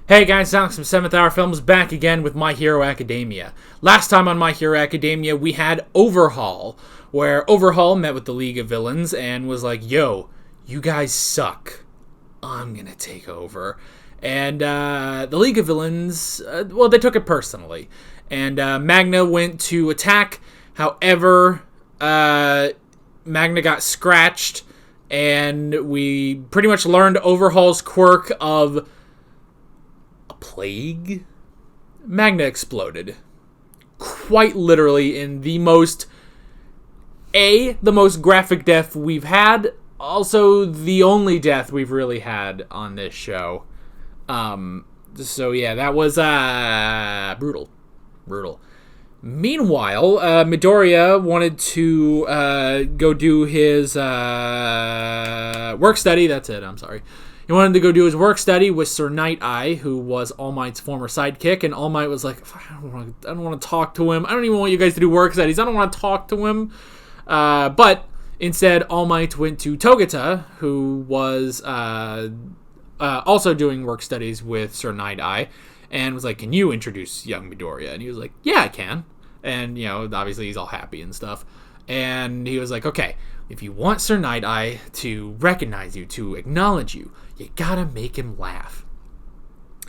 Hey guys, Alex from 7th Hour Films back again with My Hero Academia. Last time on My Hero Academia, we had Overhaul, where Overhaul met with the League of Villains and was like, yo, you guys suck. I'm gonna take over. And the League of Villains, they took it personally. And Magna went to attack. However, Magna got scratched, and we pretty much learned Overhaul's quirk of plague. Magna exploded. Quite literally in the most graphic death we've had. Also, the only death we've really had on this show. So yeah, that was brutal. Meanwhile, Midoriya wanted to go do his work study. That's it, I'm sorry. He wanted to go do his work study with Sir Night-Eye, who was All Might's former sidekick, and All Might was like, I don't want to talk to him. I don't even want you guys to do work studies. I don't want to talk to him. But instead, All Might went to Togata, who was also doing work studies with Sir Night-Eye, and was like, can you introduce young Midoriya? And he was like, yeah, I can. And, obviously he's all happy and stuff. And he was like, okay, if you want Sir Night-Eye to recognize you, to acknowledge you, you gotta make him laugh.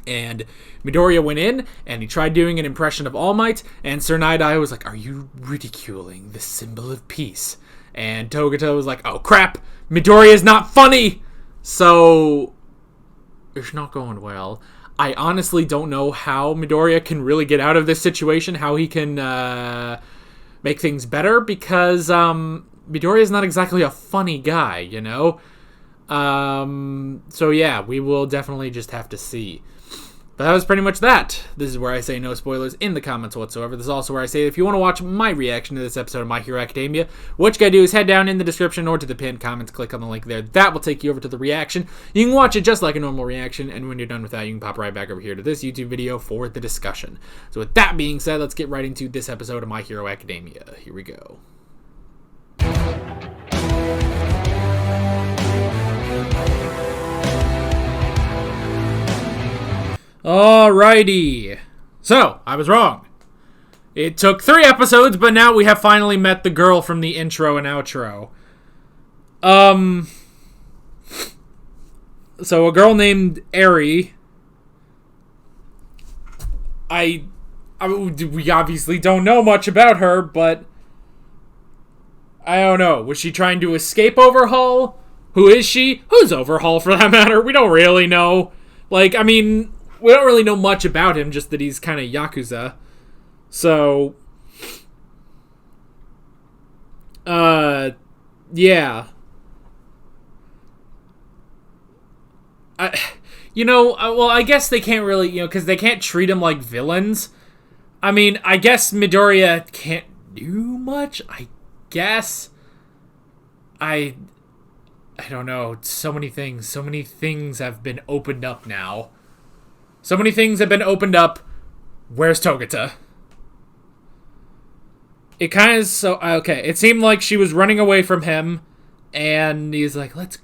And Midoriya went in, and he tried doing an impression of All Might, and Sir Night-Eye was like, are you ridiculing the symbol of peace? And Togata was like, oh crap, Midoriya is not funny! So, it's not going well. I honestly don't know how Midoriya can really get out of this situation, how he can make things better, because Midoriya is not exactly a funny guy, So yeah, we will definitely just have to see. But that was pretty much that. This is where I say no spoilers in the comments whatsoever. This is also where I say if you want to watch my reaction to this episode of My Hero Academia, what you gotta do is head down in the description or to the pinned comments, click on the link there. That will take you over to the reaction. You can watch it just like a normal reaction, and when you're done with that, you can pop right back over here to this YouTube video for the discussion. So with that being said, let's get right into this episode of My Hero Academia. Here we go. Alrighty. So, I was wrong. It took 3 episodes, but now we have finally met the girl from the intro and outro. So a girl named Eri. We obviously don't know much about her, but I don't know. Was she trying to escape Overhaul? Who is she? Who's Overhaul, for that matter? We don't really know. We don't really know much about him, just that he's kind of Yakuza. So, yeah. I guess they can't really, because they can't treat him like villains. I guess Midoriya can't do much, I guess. I don't know. So many things have been opened up now. So many things have been opened up. Where's Togata? It kind of okay. It seemed like she was running away from him, and he's like, "Let's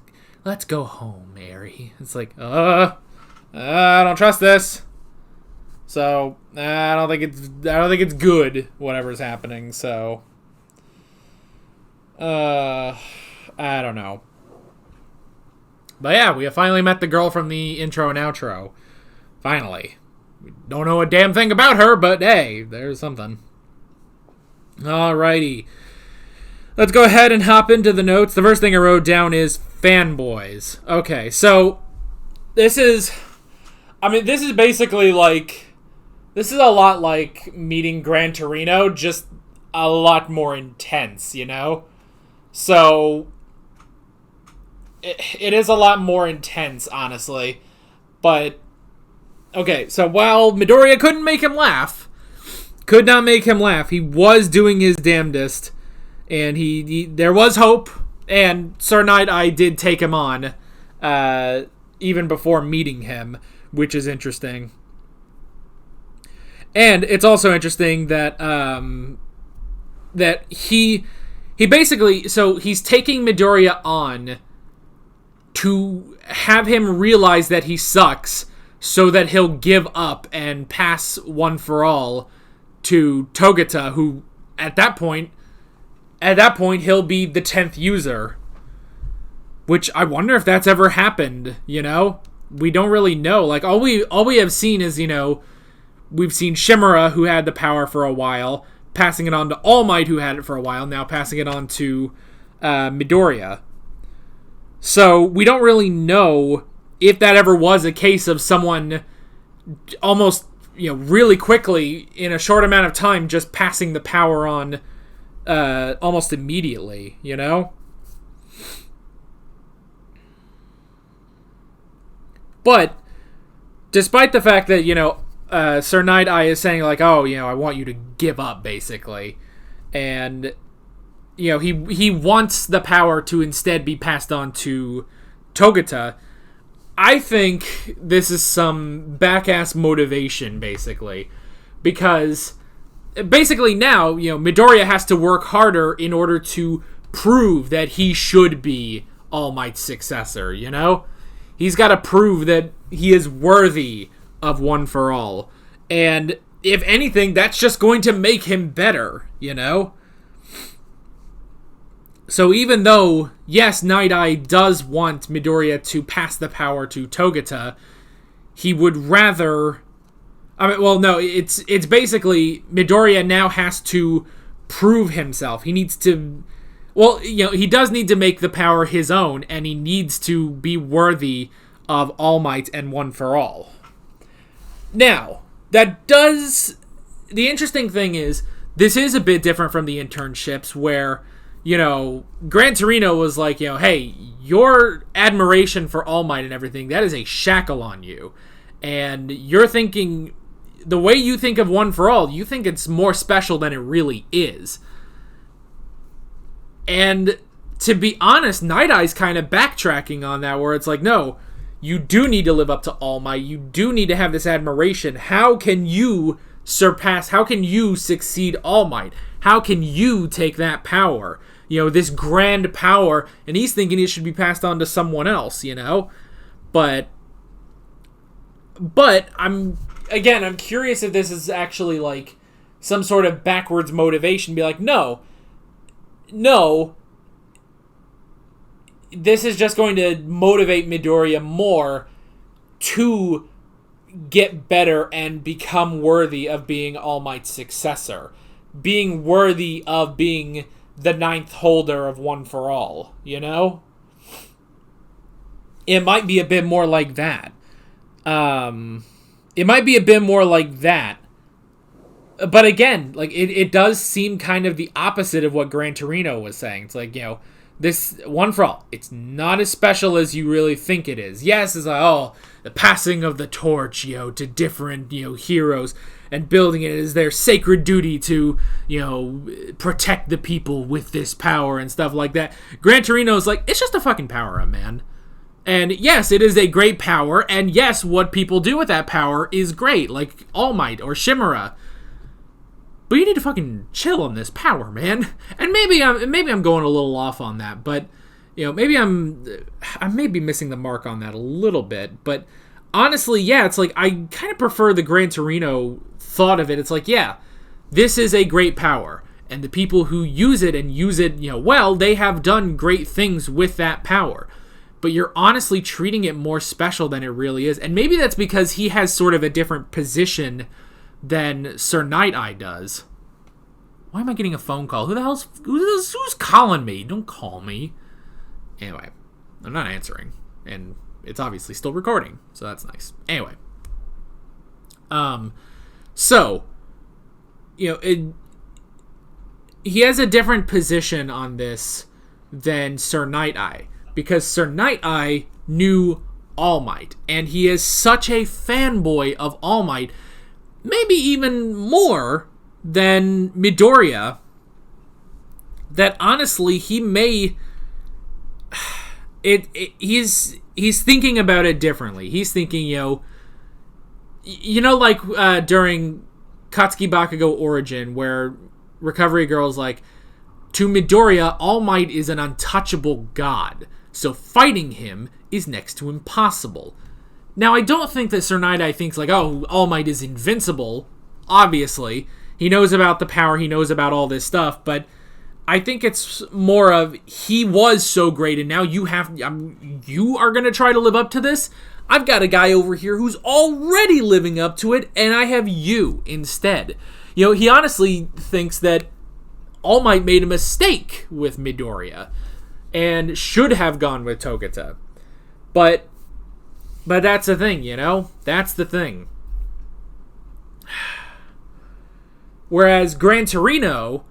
go home, Mary." It's like, I don't trust this. So I don't think it's good. Whatever's happening. So I don't know. But yeah, we have finally met the girl from the intro and outro. Finally. We don't know a damn thing about her, but hey, there's something. Alrighty. Let's go ahead and hop into the notes. The first thing I wrote down is fanboys. Okay, so this is basically like, this is a lot like meeting Gran Torino, just a lot more intense, So it is a lot more intense, honestly. But okay, so while Midoriya could not make him laugh, he was doing his damnedest, and there was hope, and Sir Night-Eye did take him on, even before meeting him, which is interesting. And it's also interesting that he basically, so he's taking Midoriya on to have him realize that he sucks, so that he'll give up and pass One for All to Togata, who at that point he'll be the 10th user. Which I wonder if that's ever happened, you know? We don't really know. Like, all we have seen is, you know, we've seen Shimura, who had the power for a while, passing it on to All Might, who had it for a while, now passing it on to Midoriya. So we don't really know if that ever was a case of someone almost, you know, really quickly, in a short amount of time, just passing the power on almost immediately, you know? But, despite the fact that, you know, Sir Night-Eye is saying, like, oh, you know, I want you to give up, basically. And, you know, he wants the power to instead be passed on to Togata. I think this is some back-ass motivation, basically. Because, basically now, you know, Midoriya has to work harder in order to prove that he should be All Might's successor, you know? He's got to prove that he is worthy of One for All. And if anything, that's just going to make him better, you know? So even though, yes, Night-Eye does want Midoriya to pass the power to Togata, he would rather... I mean, well, no, it's basically Midoriya now has to prove himself. He needs to... Well, you know, he does need to make the power his own, and he needs to be worthy of All Might and One for All. Now, that does... The interesting thing is, this is a bit different from the internships where, you know, Gran Torino was like, you know, hey, your admiration for All Might and everything, that is a shackle on you. And you're thinking... The way you think of One for All, you think it's more special than it really is. And to be honest, Night-Eye's kind of backtracking on that, where it's like, no, you do need to live up to All Might. You do need to have this admiration. How can you surpass, how can you succeed All Might? How can you take that power? You know, this grand power, and he's thinking it should be passed on to someone else, you know? But I'm curious if this is actually like some sort of backwards motivation. Be like, no, this is just going to motivate Midoriya more to get better and become worthy of being All Might's successor. Being worthy of being the 9th holder of One for All, you know? It might be a bit more like that. It might be a bit more like that. But again, like it does seem kind of the opposite of what Gran Torino was saying. It's like, you know, this One for All, it's not as special as you really think it is. Yes, it's like, oh, the passing of the torch, you know, to different, you know, heroes, and building it is their sacred duty to, you know, protect the people with this power and stuff like that. Gran Torino's like, it's just a fucking power-up, man. And yes, it is a great power, and yes, what people do with that power is great, like All Might or Shimura. But you need to fucking chill on this power, man. And maybe I'm going a little off on that, but you know, maybe I may be missing the mark on that a little bit. But honestly, yeah, it's like I kind of prefer the Gran Torino thought of it. It's like, yeah, this is a great power, and the people who use it, you know, well, they have done great things with that power. But you're honestly treating it more special than it really is. And maybe that's because he has sort of a different position than Sir Night-Eye does. Why am I getting a phone call? Who's calling me? Don't call me. Anyway, I'm not answering. And it's obviously still recording, so that's nice. Anyway. So, you know, he has a different position on this than Sir Night-Eye. Because Sir Night-Eye knew All Might, and he is such a fanboy of All Might, maybe even more than Midoriya, that honestly he may... He's thinking about it differently. He's thinking, you know, like during Katsuki Bakugo Origin, where Recovery Girl's like, to Midoriya, All Might is an untouchable god. So fighting him is next to impossible. Now, I don't think that Sir Night-Eye thinks, like, oh, All Might is invincible. Obviously. He knows about the power. He knows about all this stuff. But I think it's more of, he was so great, and now you are going to try to live up to this? I've got a guy over here who's already living up to it, and I have you instead. You know, he honestly thinks that All Might made a mistake with Midoriya and should have gone with Togata. But that's the thing, you know? That's the thing. Whereas Gran Torino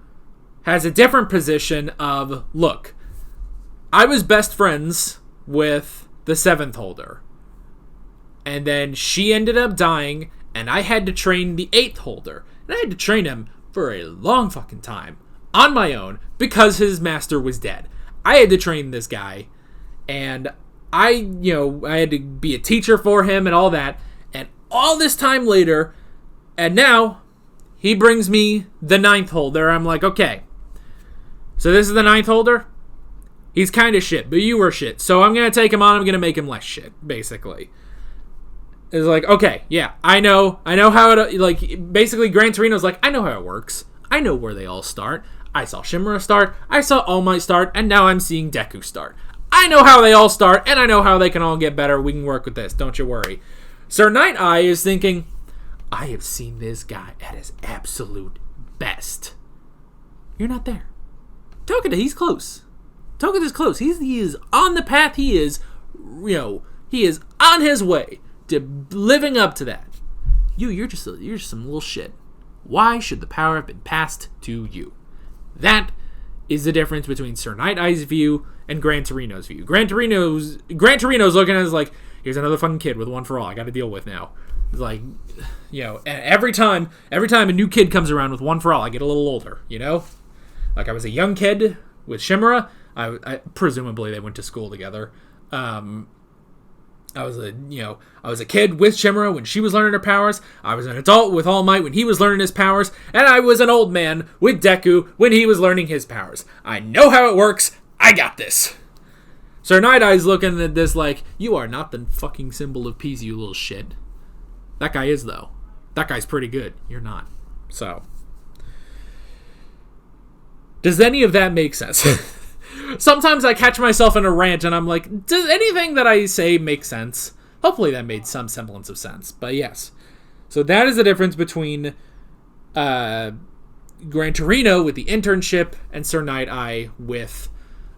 has a different position of, look, I was best friends with the 7th holder. And then she ended up dying, and I had to train the 8th holder. And I had to train him for a long fucking time on my own because his master was dead. I had to train this guy, and I had to be a teacher for him and all that. And all this time later, and now he brings me the 9th holder. I'm like, okay, so this is the 9th holder? He's kind of shit, but you were shit. So I'm going to take him on. I'm going to make him less shit, basically. It's like, okay, yeah, I know how it, like, basically Gran Torino's like, I know how it works. I know where they all start. I saw Shimura start, I saw All Might start, and now I'm seeing Deku start. I know how they all start, and I know how they can all get better. We can work with this, don't you worry. Sir Night-Eye is thinking, I have seen this guy at his absolute best. You're not there. Togata, he's close. Togata's close. He is on the path. He is on his way to living up to that. You're just some little shit. Why should the power have been passed to you? That is the difference between Sir Night-Eye's view and Gran Torino's view. Gran Torino's looking at it as like, here's another fucking kid with one for all I got to deal with now. It's like, and every time a new kid comes around with one for all, I get a little older, you know? Like, I was a young kid with Shimura. I presumably they went to school together. I was a kid with Shimura when she was learning her powers. I was an adult with All Might when he was learning his powers. And I was an old man with Deku when he was learning his powers. I know how it works. I got this. Sir Night-Eye's looking at this like, you are not the fucking symbol of peace, you little shit. That guy is, though. That guy's pretty good. You're not. So, does any of that make sense? Sometimes I catch myself in a rant and I'm like, does anything that I say make sense? Hopefully that made some semblance of sense. But yes. So that is the difference between Gran Torino with the internship and Sir Night-Eye with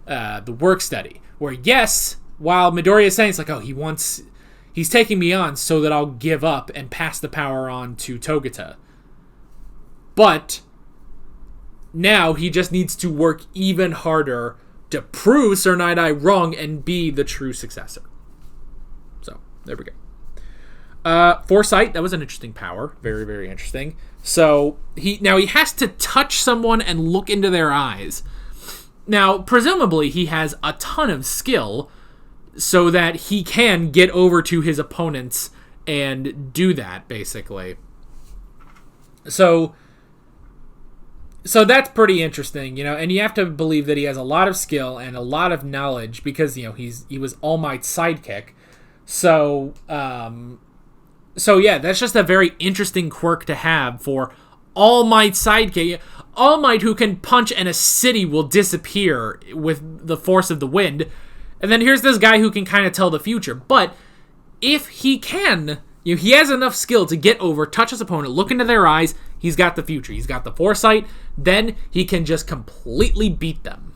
the work study. Where yes, while Midoriya is saying it's like, oh, he's taking me on so that I'll give up and pass the power on to Togata. But now he just needs to work even harder to prove Sir Night-Eye wrong and be the true successor. So, there we go. Foresight, that was an interesting power. Very, very interesting. So, he has to touch someone and look into their eyes. Now, presumably, he has a ton of skill so that he can get over to his opponents and do that, basically. So that's pretty interesting, and you have to believe that he has a lot of skill and a lot of knowledge because, he was All Might's sidekick. So yeah, that's just a very interesting quirk to have for All Might's sidekick. All Might who can punch and a city will disappear with the force of the wind. And then here's this guy who can kind of tell the future. But if he can, he has enough skill to get over, touch his opponent, look into their eyes, he's got the future. He's got the foresight. Then he can just completely beat them,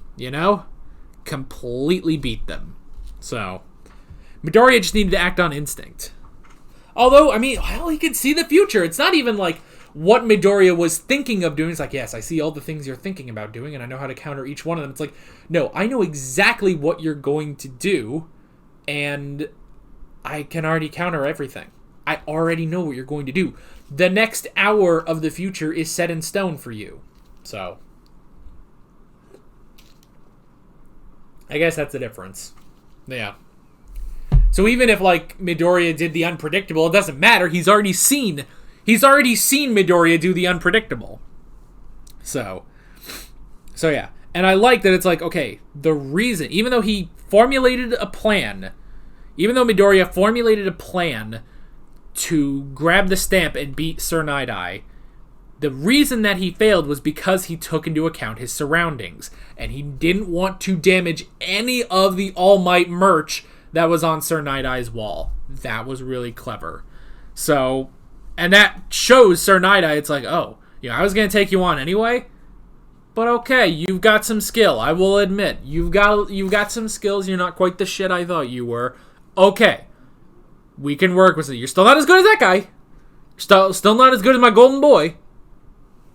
Completely beat them. So, Midoriya just needed to act on instinct. Although, he could see the future. It's not even like what Midoriya was thinking of doing. It's like, yes, I see all the things you're thinking about doing, and I know how to counter each one of them. It's like, no, I know exactly what you're going to do, and I can already counter everything. I already know what you're going to do. The next hour of the future is set in stone for you. So, I guess that's the difference. Yeah. So even if, Midoriya did the unpredictable, it doesn't matter. He's already seen Midoriya do the unpredictable. So yeah. And I like that it's like, okay, the reason, even though he formulated a plan, even though Midoriya formulated a plan to grab the stamp and beat Sir Night-Eye, the reason that he failed was because he took into account his surroundings, and he didn't want to damage any of the All Might merch that was on Sir Night-Eye's wall. That was really clever. So, and that shows Sir Night-Eye, it's like, oh, I was going to take you on anyway, but okay, you've got some skill. I will admit, you've got some skills. You're not quite the shit I thought you were. Okay, we can work with it. You're still not as good as that guy. You're still not as good as my golden boy.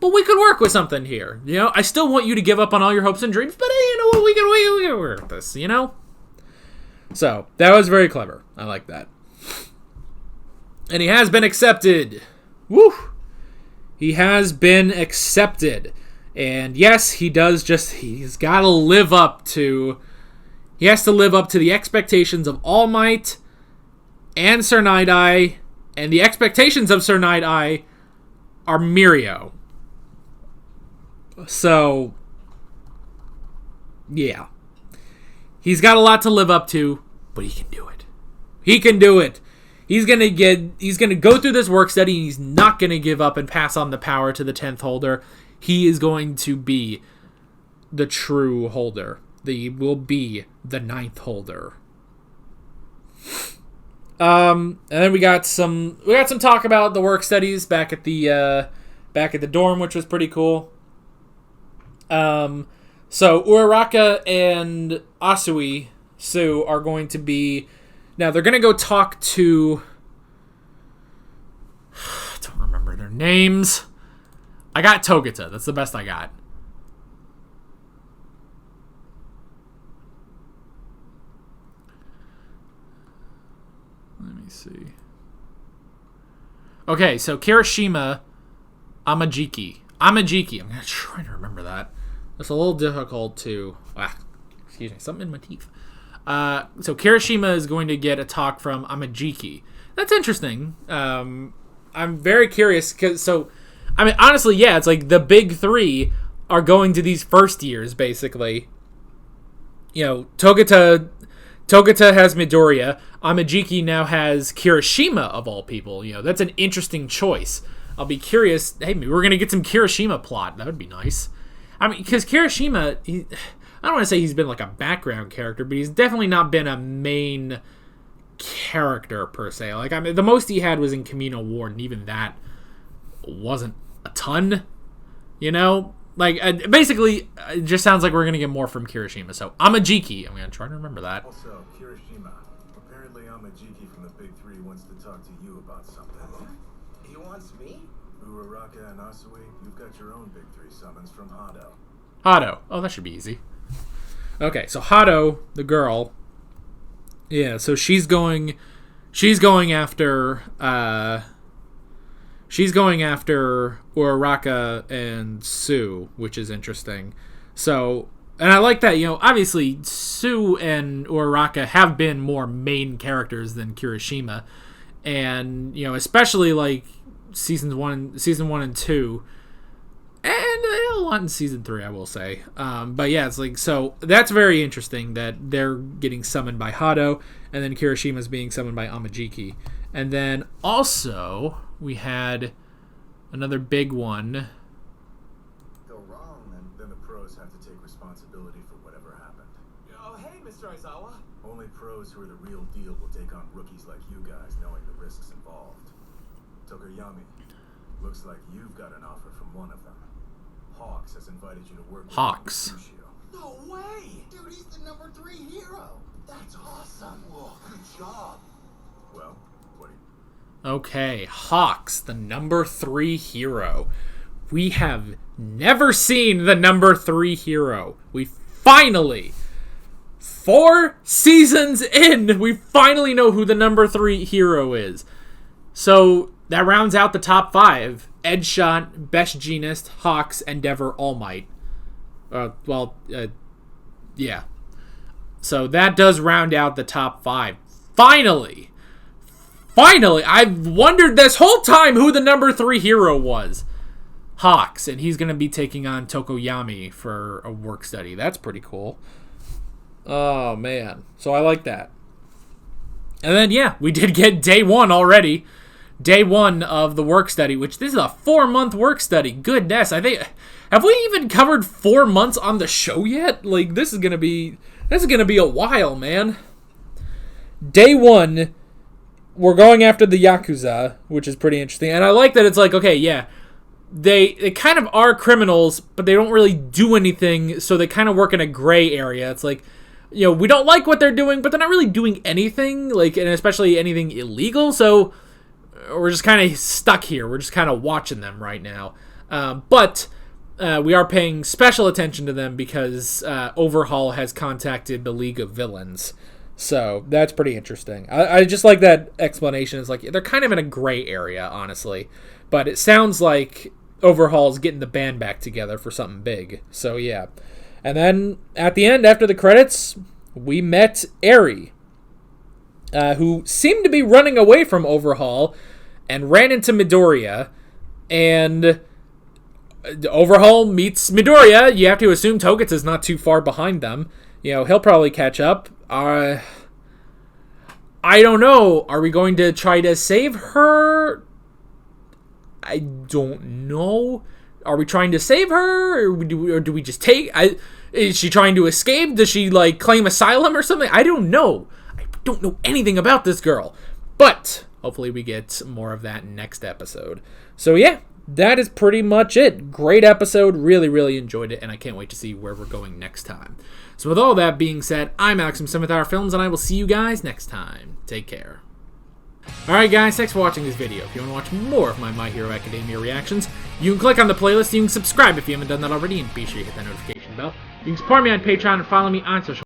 But we could work with something here. I still want you to give up on all your hopes and dreams, but hey, you know what? We can work with this, So, that was very clever. I like that. And he has been accepted. Woo! He has been accepted. And yes, he's got to live up to... He has to live up to the expectations of All Might and Sir Night-Eye. And the expectations of Sir Night-Eye are Mirio. So, yeah. He's got a lot to live up to, but he can do it. He can do it. He's gonna go through this work study, and he's not gonna give up and pass on the power to the 10th holder. He is going to be the true holder. He will be the 9th holder. And then we got some talk about the work studies back at the dorm, which was pretty cool. So Uraraka and Asui Sue are going to be... Now, they're going to go talk to... I don't remember their names. I got Togata. That's the best I got. Let me see. Okay, so Kirishima Amajiki. I'm going to try to remember that. It's a little difficult to... excuse me, something in my teeth. So Kirishima is going to get a talk from Amajiki. That's interesting. I'm very curious, honestly, yeah, it's like the big three are going to these first years, basically. Togata has Midoriya. Amajiki now has Kirishima, of all people. That's an interesting choice. I'll be curious. Hey, maybe we're going to get some Kirishima plot. That would be nice. Because Kirishima, I don't want to say he's been like a background character, but he's definitely not been a main character, per se. The most he had was in Camino Ward, and even that wasn't a ton, basically, it just sounds like we're going to get more from Kirishima. So, Amajiki, I'm going to try to remember that. Also, Kirishima, apparently Amajiki from the Big Three wants to talk to you about something. He wants me? Uraraka and Asui, you've got your own Big Three summons from Hado. Hado. Oh, that should be easy. Okay, so Hado, the girl. Yeah, so she's going after Uraraka and Sue, which is interesting. So, and I like that, obviously Sue and Uraraka have been more main characters than Kirishima. And, especially season 1 and 2. And a lot in season 3, I will say. But yeah, it's so that's very interesting that they're getting summoned by Hado, and then Kirishima's being summoned by Amajiki. And then also, we had another big one. Go wrong, and then the pros have to take responsibility for whatever happened. Oh, hey, Mr. Aizawa. Only pros who are the real deal will take on rookies like you guys, knowing the risks involved. Tokoyami, looks like you've got an offer from one of them. Hawks has invited you to work with Hawks. No way! Dude, he's the number 3 hero. That's awesome. Whoa, good job. Well, what do you... Okay, Hawks, the number 3 hero. We have never seen the number 3 hero. We finally, 4 seasons in, we finally know who the number 3 hero is. So that rounds out the top 5. Edgeshot, Best Jeanist, Hawks, Endeavor, All Might. Yeah. So that does round out the top 5. Finally! I've wondered this whole time who the number 3 hero was. Hawks, and he's going to be taking on Tokoyami for a work study. That's pretty cool. Oh, man. So I like that. And then, yeah, we did get day 1 already. Day 1 of the work study, which this is a 4-month work study. Goodness, I think... Have we even covered 4 months on the show yet? Like, this is gonna be a while, man. Day 1, we're going after the Yakuza, which is pretty interesting. And I like that it's like, okay, yeah, they kind of are criminals, but they don't really do anything, so they kind of work in a gray area. It's like, you know, we don't like what they're doing, but they're not really doing anything, like, and especially anything illegal, so we're just kind of stuck here. We're just kind of watching them right now. But we are paying special attention to them because Overhaul has contacted the League of Villains. So that's pretty interesting. I just like that explanation. It's like they're kind of in a gray area, honestly. But it sounds like Overhaul's getting the band back together for something big. So yeah. And then at the end, after the credits, we met Eri, who seemed to be running away from Overhaul and ran into Midoriya. And Overhaul meets Midoriya. You have to assume Togutsu is not too far behind them. You know, he'll probably catch up. I don't know. Are we going to try to save her? I don't know. Are we trying to save her? Or do we just take... Is she trying to escape? Does she, like, claim asylum or something? I don't know. I don't know anything about this girl. But hopefully we get more of that next episode. So, yeah. That is pretty much it. Great episode. Really, really enjoyed it. And I can't wait to see where we're going next time. So with all that being said, I'm Alex from Seventh Hour Films, and I will see you guys next time. Take care. Alright guys, thanks for watching this video. If you want to watch more of my Hero Academia reactions, you can click on the playlist, you can subscribe if you haven't done that already, and be sure you hit that notification bell. You can support me on Patreon and follow me on social